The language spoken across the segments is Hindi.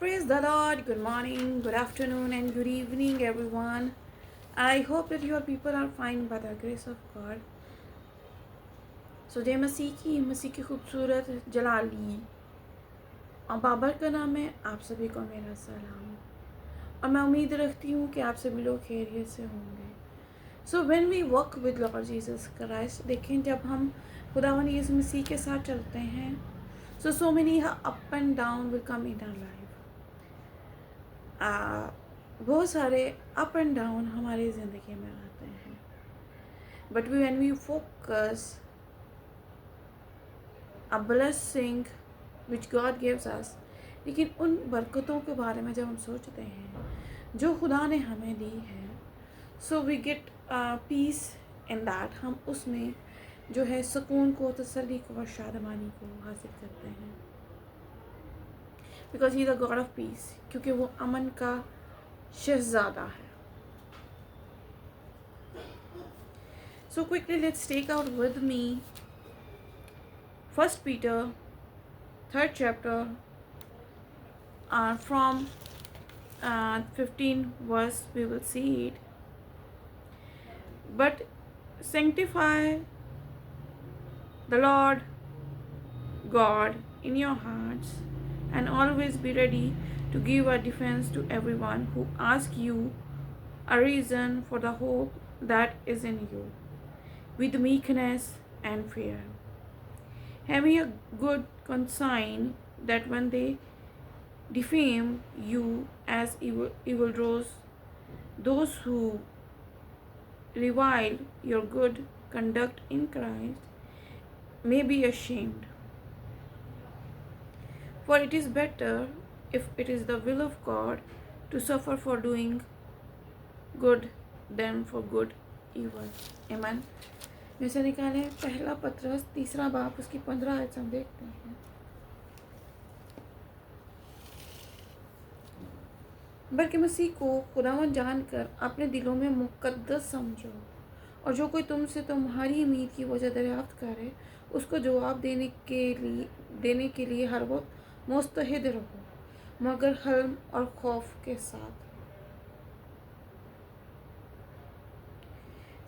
Praise the Lord. Good morning, good afternoon, and good evening, everyone. I hope that your people are fine by the grace of God. So जय मसीह की खूबसूरत जलाली और बाबर का नाम है। आप सभी को मेरा सलाम और मैं उम्मीद रखती हूँ कि आप सभी लोग खैरियत से होंगे। So when we work with Lord Jesus Christ, देखें जब हम खुदावन यीशु मसीह के साथ चलते हैं, so many up and down will come in our life. बहुत सारे अप एंड डाउन हमारी ज़िंदगी में आते हैं, but when we focus a blessing which God gives us, लेकिन उन बरकतों के बारे में जब हम सोचते हैं जो खुदा ने हमें दी है, so we get peace in that. हम उसमें जो है सुकून को, तसल्ली को और शादमानी को हासिल करते हैं, because he the God of peace, क्योंकि वो अमन का शहजादा है। So quickly let's take out with me 1 Peter 3rd chapter from 15 verse we will see it. But sanctify the Lord God in your hearts and always be ready to give a defense to everyone who asks you a reason for the hope that is in you, with meekness and fear, having a good conscience, that when they defame you as evildoers, those who revile your good conduct in Christ may be ashamed. For it is better, if it is the will of God, to suffer for doing good than for good evil. Amen. में से निकालें पहला पत्रस 3 बाब उसकी 15 आयत हम देखते हैं। बल्कि मसीह को खुदावन जानकर अपने दिलों में मुकद्दस समझो, और जो कोई तुमसे तुम्हारी उम्मीद की वजह दरियाफ्त करे, उसको जवाब देने के लिए हर वक्त मुस्तहिद रहो, मगर हल्म और खौफ के साथ।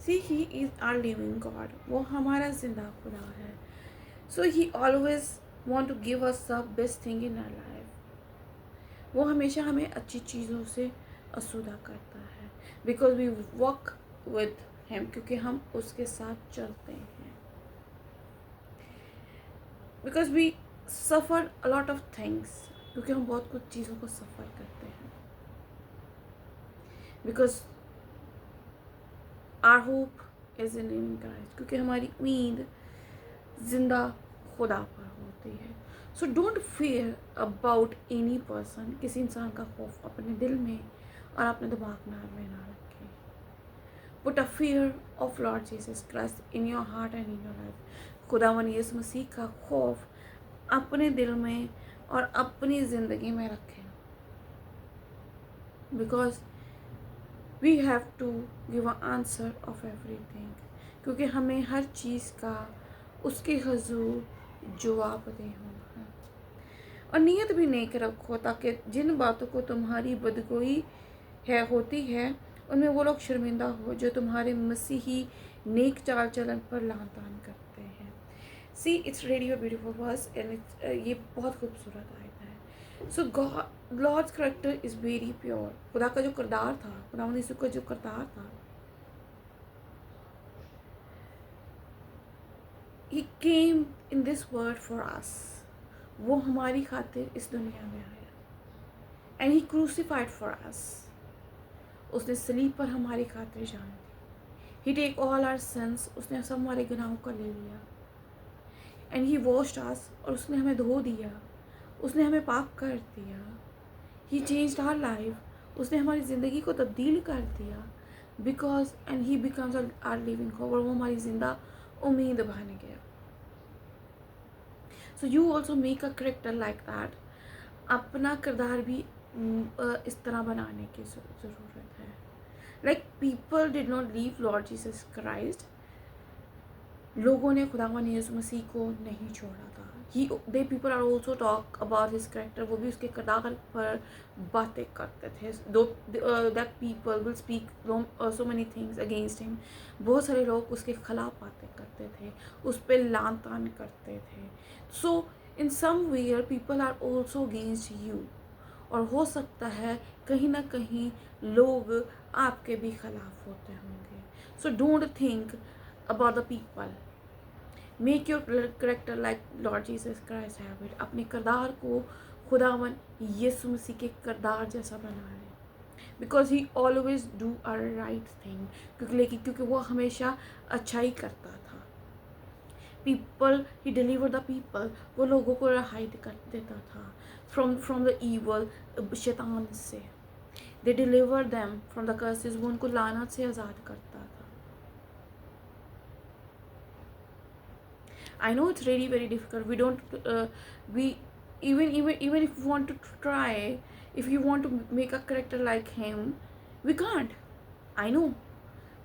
See, he is our living God. वो हमारा जिंदा खुदा है। So he always want to give us the best thing in our life. वो हमेशा हमें अच्छी चीज़ों से आसूदा करता है, because we walk with him, क्योंकि हम उसके साथ चलते हैं। Because we suffer a lot of things, क्योंकि हम बहुत कुछ चीज़ों को सफ़र करते हैं। Because our hope is in Christ, क्योंकि हमारी उम्मीद जिंदा खुदा पर होती है। So don't fear about any person, किसी इंसान का खौफ अपने दिल में और अपने दिमाग में ना रखें। Put a fear of Lord Jesus Christ in your heart and in your life. खुदावन यीशु मसीह का खौफ अपने दिल में और अपनी ज़िंदगी में रखें, because we have to give a answer of everything, क्योंकि हमें हर चीज़ का उसके हुजूर जवाब देना है। और नीयत भी नेक रखो, ताकि जिन बातों को तुम्हारी बदगोई होती है, उनमें वो लोग शर्मिंदा हो जो तुम्हारे मसीही नेक चाल चलन पर लातान करते हैं। See, it's radio beautiful verse and ये बहुत खूबसूरत आयत है। So God Lord's character is very pure. खुदा का जो किरदार था, खुदा यीशु का जो किरदार था, He came in this world for us. वो हमारी खातिर इस दुनिया में आया, and he crucified for us. उसने सलीब पर हमारी खातिर जान दी। He take all our sins. उसने सब हमारे गुनाहों को ले लिया, and he washed us. और उसने हमें धो दिया, उसने हमें पाक कर दिया। He changed our life. उसने हमारी ज़िंदगी को तब्दील कर दिया, because and he becomes our living hope. और वो हमारी जिंदा उम्मीद बन गया। So you also make a character like that. अपना किरदार भी इस तरह बनाने की ज़रूरत है। Like people did not leave Lord Jesus Christ. लोगों ने खुदावन यीशु मसीह को नहीं छोड़ा था, they people are also talk about his character, वो भी उसके किरदार पर बातें करते थे. Though that people will speak so many things against him. बहुत सारे लोग उसके खिलाफ बातें करते थे, उस पर लान तान करते थे. So in somewhere people are also against you. और हो सकता है कहीं ना कहीं लोग आपके भी खिलाफ होते होंगे. So don't think about the people. Make your character like Lord Jesus Christ have it. अपने किरदार को खुदावन यीशु मसीह के किरदार जैसा बना लें. Because he always do a right thing. क्योंकि वो हमेशा अच्छा ही करता था. People he deliver the people. वो लोगों को हाइड कर देता था फ्रॉम द ईवल, शैतान से. दे deliver them from the curses. वो उनको लानत से आज़ाद करता था. I know it's really very difficult. We don't we even if you want to try, if you want to make a character like him, we can't. I know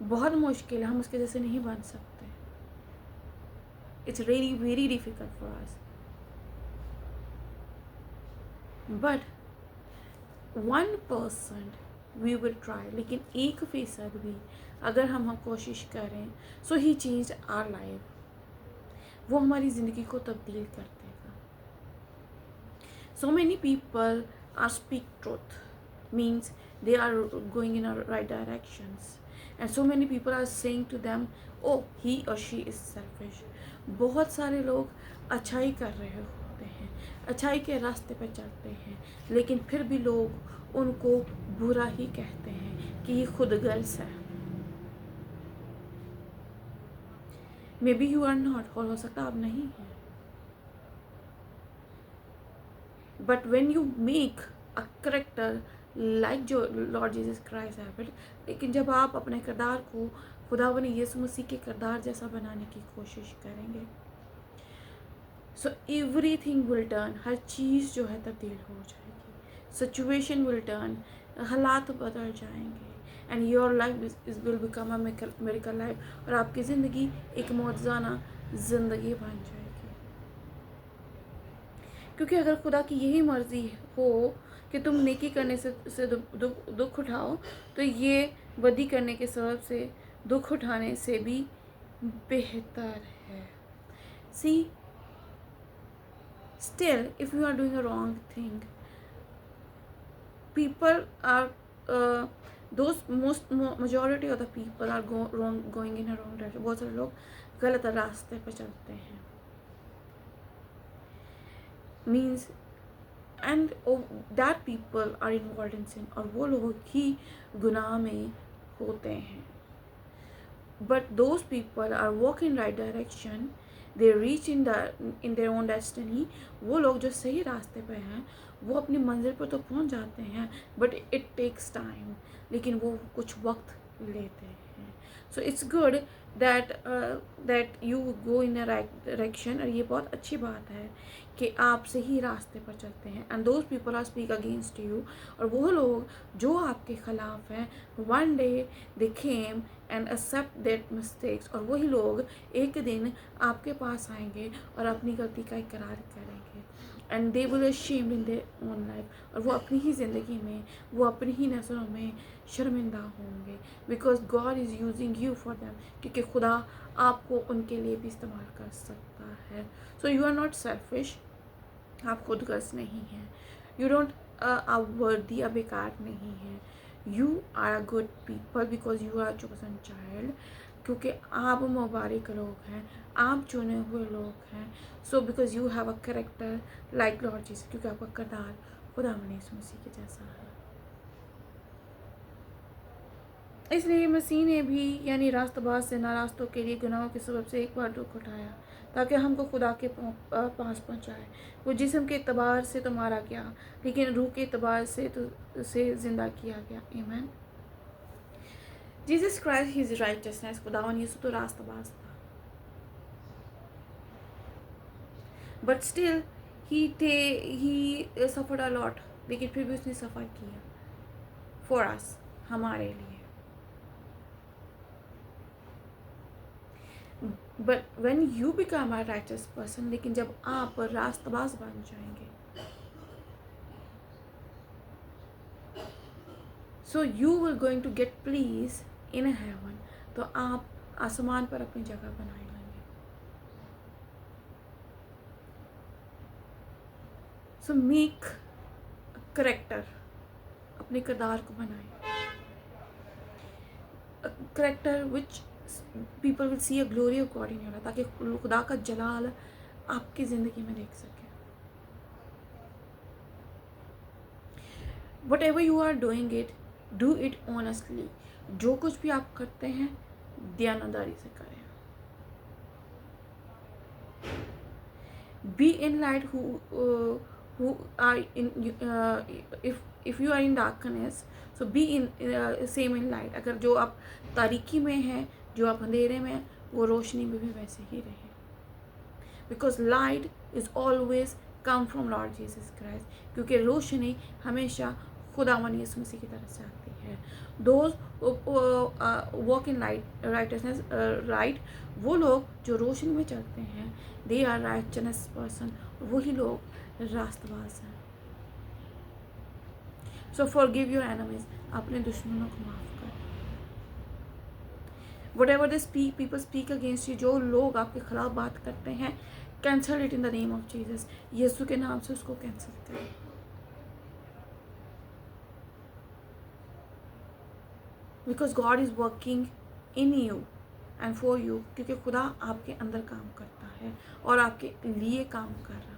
बहुत मुश्किल है, हम उसके जैसे नहीं बन सकते. It's really very difficult for us. But 1% we will try. लेकिन 1% भी अगर हम कोशिश करें, so he changed our life. वो हमारी ज़िंदगी को तब्दील कर देगा. So many people are speak truth, means they are going in a right directions, and so many people are saying to them, oh he or she is selfish. बहुत सारे लोग अच्छाई कर रहे होते हैं, अच्छाई के रास्ते पर चलते हैं, लेकिन फिर भी लोग उनको बुरा ही कहते हैं कि ये खुदगर्ज है. Maybe you are not, और हो सकता आप नहीं हैं. But when you make a character like जो Lord Jesus Christ have it, लेकिन जब आप अपने किरदार को खुदावन यीशु मसीह के किरदार जैसा बनाने की कोशिश करेंगे, सो एवरीथिंग विल टर्न. हर चीज़ जो है तब्दील हो जाएगी. Situation will turn. हालात बदल जाएंगे. And your life will become a miracle life. और आपकी ज़िंदगी एक मौजज़ाना ज़िंदगी बन जाएगी. क्योंकि अगर खुदा की यही मर्ज़ी हो कि तुम नेकी करने से दुख उठाओ, तो ये बदी करने के सबब से दुख उठाने से भी बेहतर है. सी, still if you are doing a wrong thing, people are those majority of the people are going in a wrong direction. बहुत सारे लोग गलत रास्ते पर चलते हैं. means and that people are involved in sin. और वो लोग ही गुनाह में होते हैं. but those people are walking right direction. they reach in their own destiny. वो लोग जो सही रास्ते पे हैं वो अपनी मंजिल पर तो पहुंच जाते हैं, बट इट टेक्स टाइम. लेकिन वो कुछ वक्त लेते हैं. So it's good that you go in a right direction. और ये बहुत अच्छी बात है कि आप सही रास्ते पर चलते हैं. And those people are speak against you. और वो लोग जो आपके ख़िलाफ़ हैं, one day they came and accept that mistakes. और वही लोग एक दिन आपके पास आएंगे और अपनी गलती का इकरार करेंगे. And they will ashamed in their own life. और वो अपनी ही ज़िंदगी में, वो अपनी ही नज़रों में शर्मिंदा होंगे. Because God is using you for them. क्योंकि खुदा आपको उनके लिए भी इस्तेमाल कर सकता है. So you are not selfish. आप खुदगर्ज नहीं हैं. यू डोंट आप वर्दी, आप बेकार नहीं हैं. You are a good people because you are chosen child. क्योंकि आप मुबारक लोग हैं, आप चुने हुए लोग हैं. So because you have a character like Lord Jesus. क्योंकि आपका किरदार खुदावंद यीशु मसीह के जैसा है. इसलिए मसीह ने भी यानी रास्तबाज से नारास्तों के लिए गुनाहों के सबब से एक बार दुख उठाया, ताकि हमको खुदा के पास पहुंचाए. वो जिस्म के एतबार से तो मारा गया, लेकिन रूह के एतबार से तो उसे ज़िंदा किया गया. आमीन. Jesus Christ his rightness. खुदावंद यीशु तो रास्तबाज था, but still he suffered a lot. लेकिन फिर भी उसने सफ़र किया फॉर अस, हमारे लिए. But when you become a righteous person, लेकिन जब आप रास्तबाज बन जाएंगे, so you will going to get please in heaven, तो आप आसमान पर अपनी जगह बनाए लेंगे। सो मेक करेक्टर, अपने किरदार को बनाए, character which people will see a glory of God in your life, ताकि खुदा का जलाल आपकी ज़िंदगी में देख सके। Whatever you are doing it, do it honestly. जो कुछ भी आप करते हैं दयानतदारी से करें। Be in light who are in if you are in darkness, so be in same in light। अगर जो आप तारीकी में हैं, जो आप अंधेरे में हैं, वो रोशनी में भी वैसे ही रहे, because light is always come from Lord Jesus Christ, क्योंकि रोशनी हमेशा खुदावन यीशु मसीह की तरफ से आती है। Those walk in light rightness right, वो लोग जो रोशनी में चलते हैं, दे आर राइचनेस पर्सन, वही लोग रास्तबाज हैं। सो फॉरगिव योर एनिमीज, अपने दुश्मनों को माफ कर। Whatever they people speak against you, जो लोग आपके खिलाफ बात करते हैं, cancel it in the name of Jesus, यीशु के नाम से उसको कैंसिल करें। Because God is working in you and for you, क्योंकि खुदा आपके अंदर काम करता है और आपके लिए काम कर रहा है।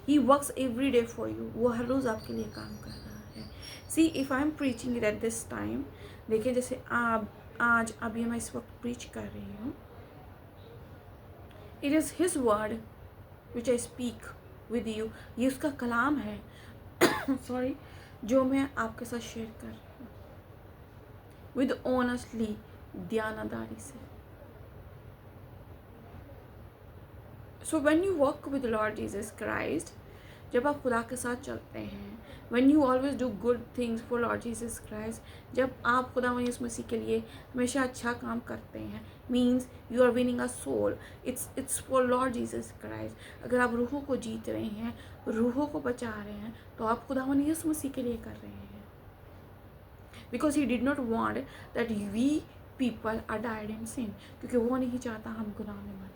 He works every day for you, वो हर रोज़ आपके लिए काम कर रहा है। सी if I am preaching it at this time, देखिए जैसे आज अभी मैं इस वक्त प्रीच कर रही हूँ, it is his word which I speak with you, ये उसका कलाम है सॉरी, जो मैं आपके साथ शेयर कर रही हूँ विद ऑनेस्टली, दयानतदारी से। So when you walk with Lord Jesus Christ, जब आप खुदा के साथ चलते हैं, when you always do good things for Lord Jesus Christ, जब आप खुदा यीशु मसीह के लिए हमेशा अच्छा काम करते हैं, means you are winning a soul, it's for Lord Jesus Christ. अगर आप रूहों को जीत रहे हैं, रूहों को बचा रहे हैं, तो आप खुदा यीशु मसीह के लिए कर रहे हैं, because he did not want that we people are died in sin, क्योंकि वो नहीं चाहता हम गुनाह में मरें।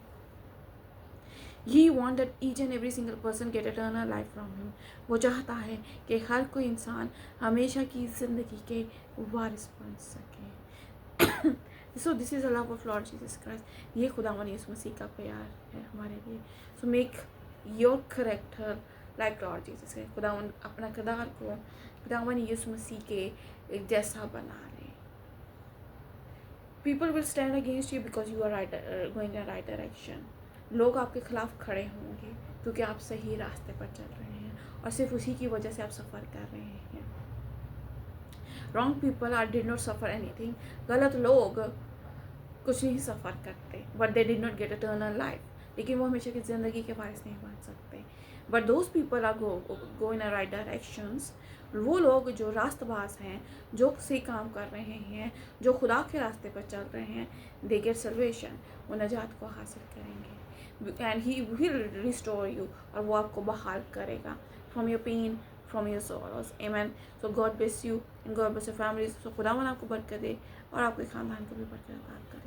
He want that each and every single person get eternal life from him। वो चाहता है कि हर कोई इंसान हमेशा की ज़िंदगी के वारिस बन सके। So this is the love of Lord Jesus Christ। ये खुदावन यीशु मसीह का प्यार है हमारे लिए। So make your character like Lord Jesus Christ। खुदावन अपना किरदार को खुदावन यीशु मसीह के जैसा बना ले। People will stand against you because you are going in the right direction। लोग आपके खिलाफ खड़े होंगे क्योंकि आप सही रास्ते पर चल रहे हैं और सिर्फ उसी की वजह से आप सफ़र कर रहे हैं। Wrong people are did not suffer anything. गलत लोग कुछ नहीं सफ़र करते, but they did not get eternal life, लेकिन वो हमेशा की ज़िंदगी के वारिस नहीं बन सकते। But those people are go in a right directions, वो लोग जो रास्तबाज हैं, जो सही काम कर रहे हैं, जो खुदा के रास्ते पर चल रहे हैं, दे गेट सल्वेशन, वो नजात को हासिल करेंगे। And he will restore you, और वो आपको बहाल करेगा from your pain, from your sorrows. Amen. So God bless you and God bless your family. So खुदावन आपको बरकत दे और आपके ख़ानदान को भी बरकत अता करे।